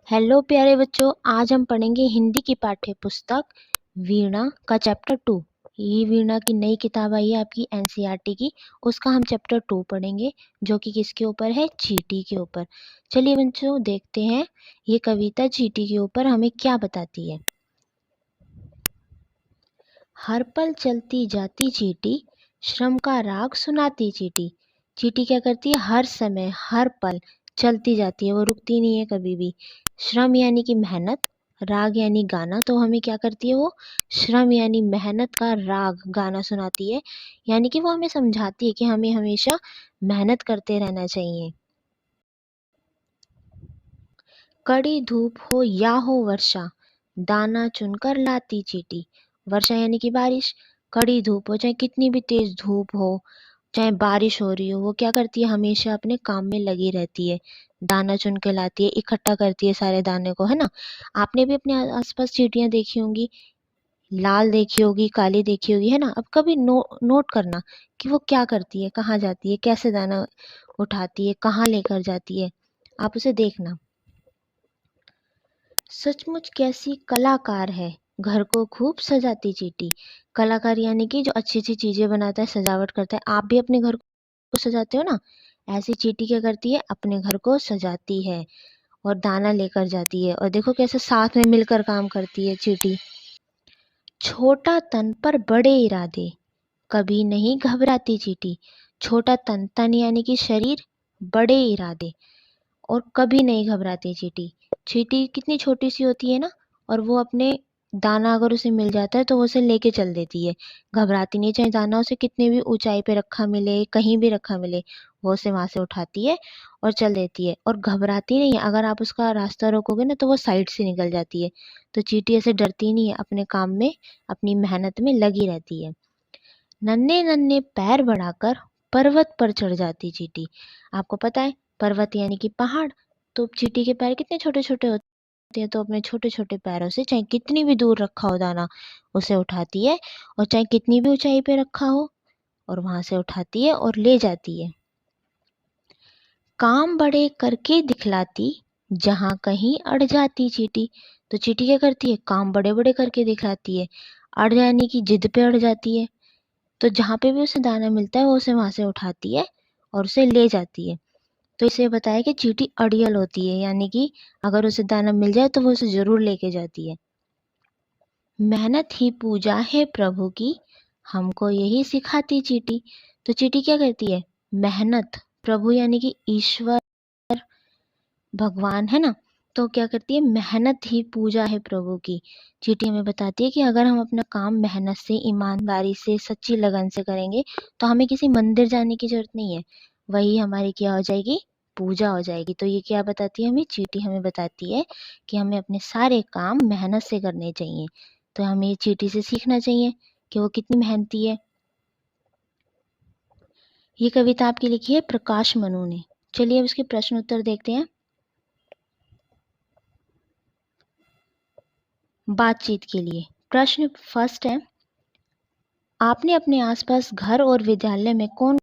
Hello प्यारे बच्चों, आज हम पढ़ेंगे हिंदी की पाठ्य पुस्तक वीणा का चैप्टर 2। ये वीणा की नई किताब आई है आपकी एनसीईआरटी की। उसका हम चैप्टर 2 पढ़ेंगे, जो कि किसके ऊपर है? चींटी के ऊपर। चलिए बच्चों, देखते हैं ये कविता चींटी के ऊपर हमें क्या बताती है। हर पल चलती जाती चींटी, श्रम का राग सुनाती चींटी। चींटी क्या करती है? हर समय हर पल चलती जाती है, वो रुकती नहीं है कभी भी। श्रम यानी कि मेहनत, राग यानी गाना, तो हमें क्या करती है वो? श्रम यानी मेहनत का राग गाना सुनाती है, यानी कि वो हमें समझाती है कि हमें हमेशा मेहनत करते रहना चाहिए। कड़ी धूप हो या हो वर्षा, दाना चुनकर लाती चींटी। वर्षा यानी कि बारिश, कड़ी धूप हो, चाहे कितनी भी तेज धूप हो, चाहे बारिश हो रही हो, वो क्या करती है? हमेशा अपने काम में लगी रहती है। दाना चुन के लाती है, इकट्ठा करती है सारे दाने को, है ना। आपने भी अपने आसपास चींटियां देखी होंगी, लाल देखी होगी, काली देखी होगी, है ना। अब कभी नोट करना कि वो क्या करती है, कहाँ जाती है, कैसे दाना उठाती है, कहाँ लेकर जाती है, आप उसे देखना। सचमुच कैसी कलाकार है, घर को खूब सजाती चींटी। कलाकार यानी कि जो अच्छी अच्छी चीजें बनाता है, सजावट करता है। आप भी अपने घर को सजाते हो ना, ऐसी चींटी क्या करती है? अपने घर को सजाती है और दाना लेकर जाती है। और देखो कैसे साथ में मिलकर काम करती है चींटी। छोटा तन पर बड़े इरादे, कभी नहीं घबराती चींटी। छोटा तन, तन यानी कि शरीर, बड़े इरादे, और कभी नहीं घबराती चींटी। चींटी कितनी छोटी सी होती है ना, और वो अपने दाना अगर उसे मिल जाता है तो वो उसे लेके चल देती है। घबराती नहीं, चाहे दाना उसे कितने भी ऊंचाई पे रखा मिले, कहीं भी रखा मिले, वो उसे वहां से उठाती है और चल देती है। और घबराती नहीं है, अगर आप उसका रास्ता रोकोगे ना तो वो साइड से निकल जाती है। तो चींटी ऐसे डरती नहीं है, अपने काम में, अपनी मेहनत में लगी रहती है। नन्हे नन्हे पैर बढ़ाकर पर्वत पर चढ़ जाती चींटी। आपको पता है पर्वत यानी कि पहाड़, तो चींटी के पैर कितने छोटे छोटे होते हैं, तो अपने छोटे छोटे पैरों से चाहे कितनी भी दूर रखा हो दाना, उसे उठाती है, और चाहे कितनी भी ऊंचाई पे रखा हो, और वहां से उठाती है और ले जाती है। काम बड़े करके दिखलाती, जहां कहीं अड़ जाती चींटी। तो चींटी क्या करती है? काम बड़े बड़े करके दिखलाती है। अड़ यानी कि जिद पे अड़ जाती है, तो जहाँ पे भी उसे दाना मिलता है वो उसे वहां से उठाती है और उसे ले जाती है। तो इसे बताया कि चींटी अड़ियल होती है, यानी कि अगर उसे दाना मिल जाए तो वो उसे जरूर लेके जाती है। मेहनत ही पूजा है प्रभु की, हमको यही सिखाती चींटी। तो चींटी क्या करती है? मेहनत, प्रभु यानी कि ईश्वर, भगवान, है ना। तो क्या करती है? मेहनत ही पूजा है प्रभु की। चींटी हमें बताती है कि अगर हम अपना काम मेहनत से, ईमानदारी से, सच्ची लगन से करेंगे तो हमें किसी मंदिर जाने की जरूरत नहीं है, वही हमारी क्या हो जाएगी? पूजा हो जाएगी। तो ये क्या बताती है हमें? चींटी हमें बताती है कि हमें अपने सारे काम मेहनत से करने चाहिए। तो हमें ये चींटी से सीखना चाहिए कि वो कितनी मेहनती है। ये कविता आपकी लिखी है प्रकाश मनु ने। चलिए अब इसके प्रश्न उत्तर देखते हैं। बातचीत के लिए प्रश्न फर्स्ट है, आपने अपने आसपास घर और विद्यालय में कौन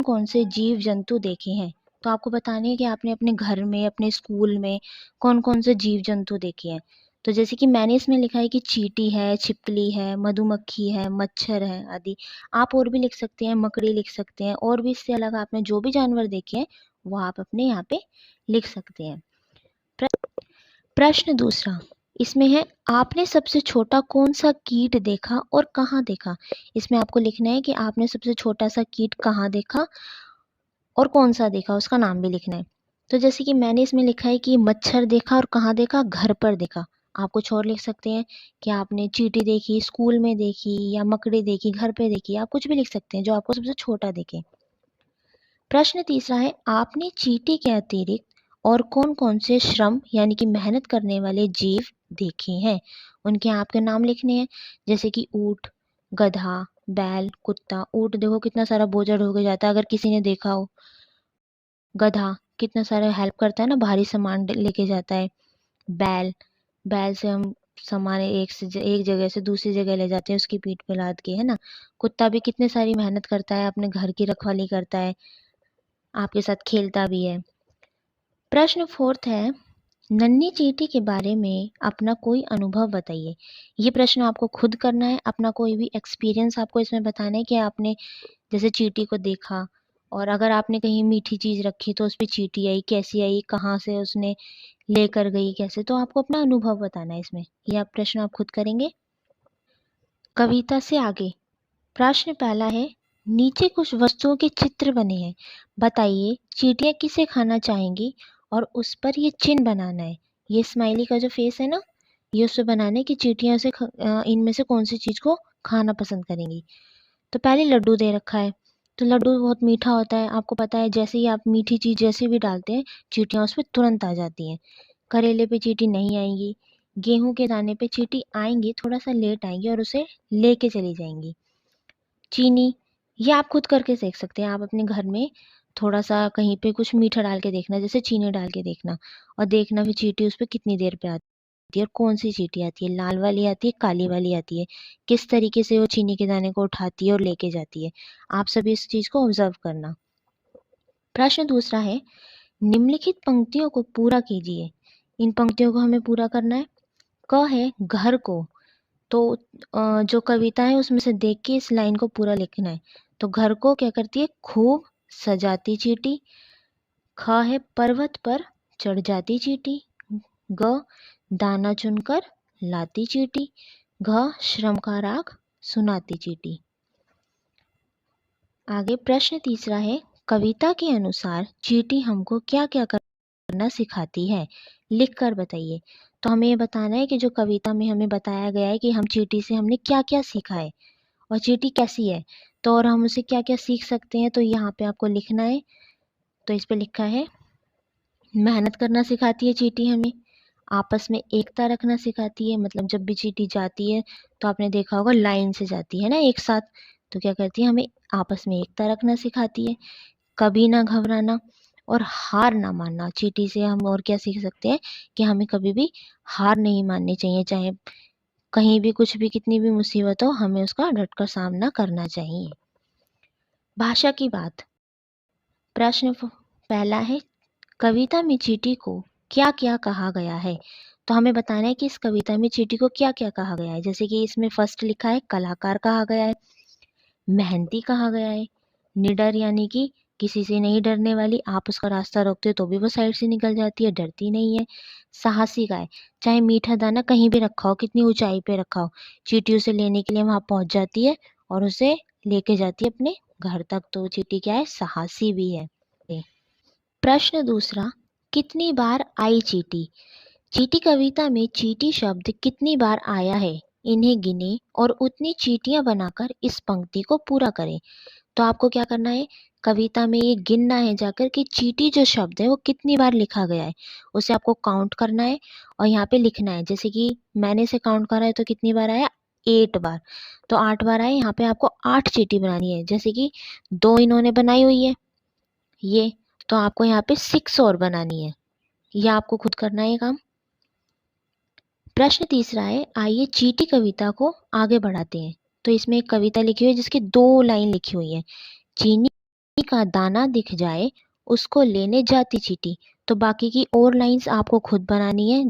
कौन से जीव जंतु देखे हैं? तो आपको बताने है कि आपने अपने घर में, अपने स्कूल में कौन कौन से जीव जंतु देखे हैं। तो जैसे कि मैंने इसमें लिखा है कि चींटी है, छिपकली है, मधुमक्खी है, मच्छर है आदि। आप और भी लिख सकते हैं, मकड़ी लिख सकते हैं, और भी इससे अलग आपने जो भी जानवर देखे हैं वो आप अपने यहाँ पे लिख सकते हैं। प्रश्न दूसरा, इसमें है, आपने सबसे छोटा कौन सा कीट देखा और कहाँ देखा? इसमें आपको लिखना है कि आपने सबसे छोटा सा कीट कहाँ देखा और कौन सा देखा, उसका नाम भी लिखना है। तो जैसे कि मैंने इसमें लिखा है कि मच्छर देखा, और कहाँ देखा? घर पर देखा। आप कुछ और लिख सकते हैं कि आपने चींटी देखी, स्कूल में देखी, या मकड़ी देखी, घर पे देखी। आप कुछ भी लिख सकते हैं जो आपको सबसे छोटा दिखे। प्रश्न तीसरा है, आपने चींटी के अतिरिक्त और कौन कौन से श्रम यानी कि मेहनत करने वाले जीव देखे हैं? उनके आपके नाम लिखने हैं, जैसे कि ऊंट, गधा, बैल, कुत्ता। ऊंट देखो कितना सारा बोझा ढो के जाता है, अगर किसी ने देखा हो। गधा कितना सारा हेल्प करता है ना, भारी सामान लेके जाता है। बैल, बैल से हम सामान एक जगह से दूसरी जगह ले जाते हैं, उसकी पीठ पे लाद के, है ना। कुत्ता भी कितने सारी मेहनत करता है, अपने घर की रखवाली करता है, आपके साथ खेलता भी है। प्रश्न फोर्थ है, नन्ही चींटी के बारे में अपना कोई अनुभव बताइए। ये प्रश्न आपको खुद करना है, अपना कोई भी एक्सपीरियंस आपको इसमें बताना है कि आपने जैसे चींटी को देखा और अगर आपने कहीं मीठी चीज़ रखी तो उसपे चींटी आई, कैसी आई, कहाँ से उसने लेकर गई, कैसे? तो आपको अपना अनुभव बताना है इसमें। ये आप प्रश्न आप खुद करेंगे। कविता से आगे प्रश्न पहला है, नीचे कुछ वस्तुओं के चित्र बने हैं। बताइए चींटियाँ किसे खाना चाहेंगी और उस पर ये चिन्ह बनाना है। ये स्माइली का जो फेस है ना, ये उससे बनाना है कि चींटियाँ इनमें से कौन सी चीज़ को खाना पसंद करेंगी। तो पहले लड्डू दे रखा है, तो लड्डू बहुत मीठा होता है, आपको पता है जैसे ही आप मीठी चीज़ जैसे भी डालते हैं, चींटियाँ उस पे तुरंत आ जाती हैं। करेले पे चींटी नहीं आएँगी, गेहूँ के दाने पे चींटी आएँगी, थोड़ा-सा लेट आएँगी और उसे लेके चली जाएँगी। चीनी, ये आप खुद करके देख सकते हैं। आप अपने घर में थोड़ा-सा कहीं पे कुछ मीठा डाल के देखना, जैसे चीनी डाल के देखना और देखना फिर चींटी उस पे कितनी देर पे आती है और कौन-सी चींटी आती है, लाल वाली आती है, काली वाली आती है। किस तरीके से वो चीनी के दाने को उठाती है और लेके जाती है। आप सभी इस चीज़ को ऑब्ज़र्व करना। प्रश्न दूसरा है, निम्नलिखित पंक्तियों को पूरा कीजिए। इन पंक्तियों को हमें पूरा करना है। क है घर को, तो जो कविता है उसमें से देख के इस लाइन को पूरा लिखना है। तो घर को क्या करती है? खूब सजाती चींटी। ख है पर्वत पर चढ़ जाती चींटी। ग दाना चुनकर लाती चींटी। घ श्रम का राग सुनाती चींटी। आगे प्रश्न तीसरा है, कविता के अनुसार चींटी हमको क्या-क्या करना सिखाती है? लिख कर बताइए। तो हमें ये बताना है कि जो कविता में हमें बताया गया है कि हम चींटी से हमने क्या-क्या सीखा है और चींटी कैसी है, तो और हम उससे क्या-क्या सीख सकते हैं, तो यहाँ पे आपको लिखना है। तो इस पे लिखा है, मेहनत करना सिखाती है चींटी हमें, आपस में एकता रखना सिखाती है, मतलब जब भी चींटी जाती है तो आपने देखा होगा लाइन से जाती है ना एक साथ, तो क्या करती है हमें आपस में एकता रखना सिखाती है। कभी ना घबराना और हार ना मानना। चींटी से हम और क्या सीख सकते हैं कि हमें कभी भी हार नहीं माननी चाहिए, चाहे कहीं भी कुछ भी कितनी भी मुसीबत हो, हमें उसका डटकर सामना करना चाहिए। भाषा की बात। प्रश्न पहला है, कविता में चींटी को क्या-क्या कहा गया है? तो हमें बताना है कि इस कविता में चींटी को क्या-क्या कहा गया है। जैसे कि इसमें फर्स्ट लिखा है कलाकार कहा गया है, मेहनती कहा गया है, निडर यानी कि किसी से नहीं डरने वाली, आप उसका रास्ता रोकते हो तो भी वो साइड से निकल जाती है, डरती नहीं है। साहसी का है, चाहे मीठा दाना कहीं भी रखा हो, कितनी ऊंचाई पे रखा हो, चींटी उसे लेने के लिए वहां पहुंच जाती है और उसे लेके जाती है अपने घर तक। तो चींटी क्या है? साहसी भी है। प्रश्न दूसरा, कितनी बार आई चींटी? चींटी कविता में चींटी शब्द कितनी बार आया है? इन्हें गिने और उतनी चींटियां बनाकर इस पंक्ति को पूरा करें। तो आपको क्या करना है, कविता में ये गिनना है जाकर कि चींटी जो शब्द है वो कितनी बार लिखा गया है, उसे आपको काउंट करना है और यहाँ पे लिखना है। जैसे कि मैंने इसे काउंट करा है तो कितनी बार आया? 8 बार। तो 8 बार आए, यहाँ पे आपको 8 चींटी बनानी है। जैसे कि 2 इन्होंने बनाई हुई है ये, तो आपको यहाँ पे 6 और बनानी है। ये आपको खुद करना है ये काम। प्रश्न तीसरा है, आइए चींटी कविता को आगे बढ़ाते हैं। तो इसमें एक कविता लिखी हुई है जिसकी 2 लाइन लिखी हुई है। चीनी का दाना दिख जाए उसको लेने जाती चींटी। तो बाकी की और लाइंस आपको खुद बनानी है।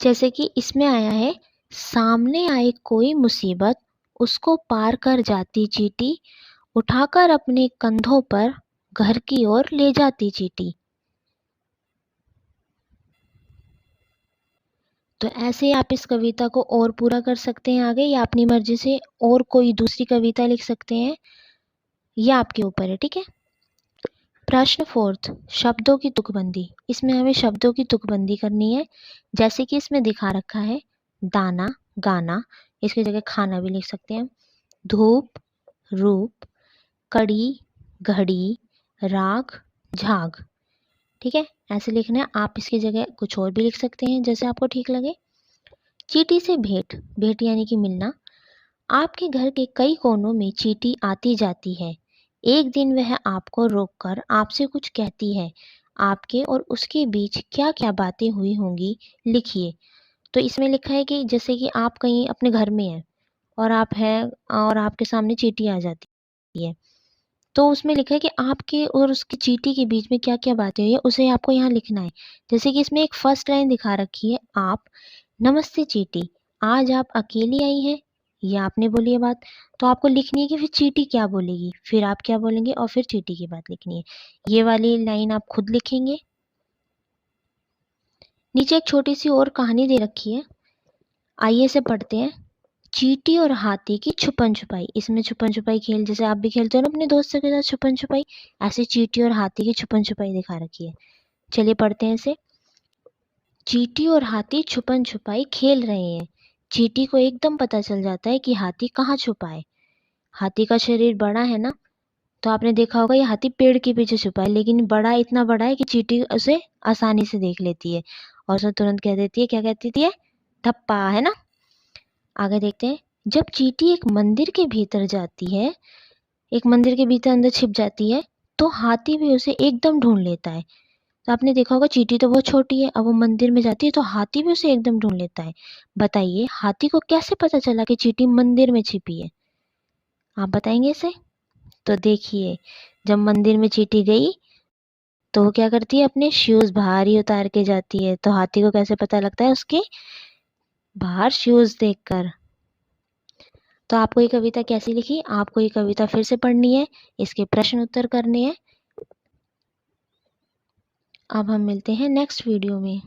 जैसे कि इसमें आया है, सामने आए कोई मुसीबत उसको पार कर जाती चींटी, उठाकर अपने कंधों पर घर की ओर ले जाती चींटी। तो ऐसे आप इस कविता को और पूरा कर सकते हैं आगे, या अपनी मर्जी से और कोई दूसरी कविता लिख सकते हैं, ये आपके ऊपर है, ठीक है। प्रश्न फोर्थ, शब्दों की तुकबंदी। इसमें हमें शब्दों की तुकबंदी करनी है। जैसे कि इसमें दिखा रखा है, दाना गाना, इसकी जगह खाना भी लिख सकते हैं। धूप रूप, कड़ी घड़ी, राग झाग, ठीक है, ऐसे लिखना है। आप इसकी जगह कुछ और भी लिख सकते हैं जैसे आपको ठीक लगे। चींटी से भेंट, भेंट यानी कि मिलना। आपके घर के कई कोनों में चींटी आती जाती है। एक दिन वह आपको रोककर आपसे कुछ कहती है। आपके और उसके बीच क्या क्या बातें हुई होंगी, लिखिए। तो इसमें लिखा है कि जैसे कि आप कहीं अपने घर में हैं और आप हैं और आपके सामने चींटी आ जाती है, तो उसमें लिखा है कि आपके और उसकी चींटी के बीच में क्या-क्या बातें हुई है, उसे आपको यहाँ लिखना है। जैसे कि इसमें एक फर्स्ट लाइन दिखा रखी है, आप नमस्ते चींटी, आज आप अकेली आई हैं? ये आपने बोली है बात, तो आपको लिखनी है कि फिर चींटी क्या बोलेगी, फिर आप क्या बोलेंगे और फिर चींटी की बात लिखनी है। ये वाली लाइन आप खुद लिखेंगे। नीचे एक छोटी-सी और कहानी दे रखी है, आइए इसे पढ़ते हैं। चींटी और हाथी की छुपन-छुपाई। इसमें छुपन-छुपाई खेल जैसे आप भी खेलते हो ना अपने दोस्तों के साथ छुपन-छुपाई, ऐसे चींटी और हाथी की छुपन-छुपाई दिखा रखी है। चलिए पढ़ते हैं इसे। चींटी और हाथी छुपन-छुपाई खेल रहे हैं। चींटी को एकदम पता चल जाता है कि हाथी कहाँ छुपा है। हाथी का शरीर बड़ा है ना, तो आपने देखा होगा ये हाथी पेड़ के पीछे छुपा है, लेकिन इतना बड़ा है कि चींटी उसे आसानी से देख लेती है और उसे तुरंत कह देती है, क्या कहती थी ये? ठप्पा, है ना? आगे देखते हैं। जब चींटी एक मंदिर के भीतर जाती है, एक मंदिर के भीतर अंदर छिप जाती है, तो हाथी भी उसे एकदम ढूंढ लेता है। तो आपने देखा होगा चींटी तो बहुत छोटी है, अब वो मंदिर में जाती है तो हाथी भी उसे एकदम ढूंढ लेता है। बताइए हाथी को कैसे पता चला कि चींटी मंदिर में छिपी है? आप बताएंगे इसे? तो देखिए, जब मंदिर में चींटी गई तो वो क्या करती है, अपने शूज बाहर ही उतार के जाती है। तो हाथी को कैसे पता लगता है? उसके बाहर शूज देखकर। तो आपको ये कविता कैसी लिखी? आपको ये कविता फिर से पढ़नी है, इसके प्रश्न उत्तर करने हैं। अब हम मिलते हैं नेक्स्ट वीडियो में।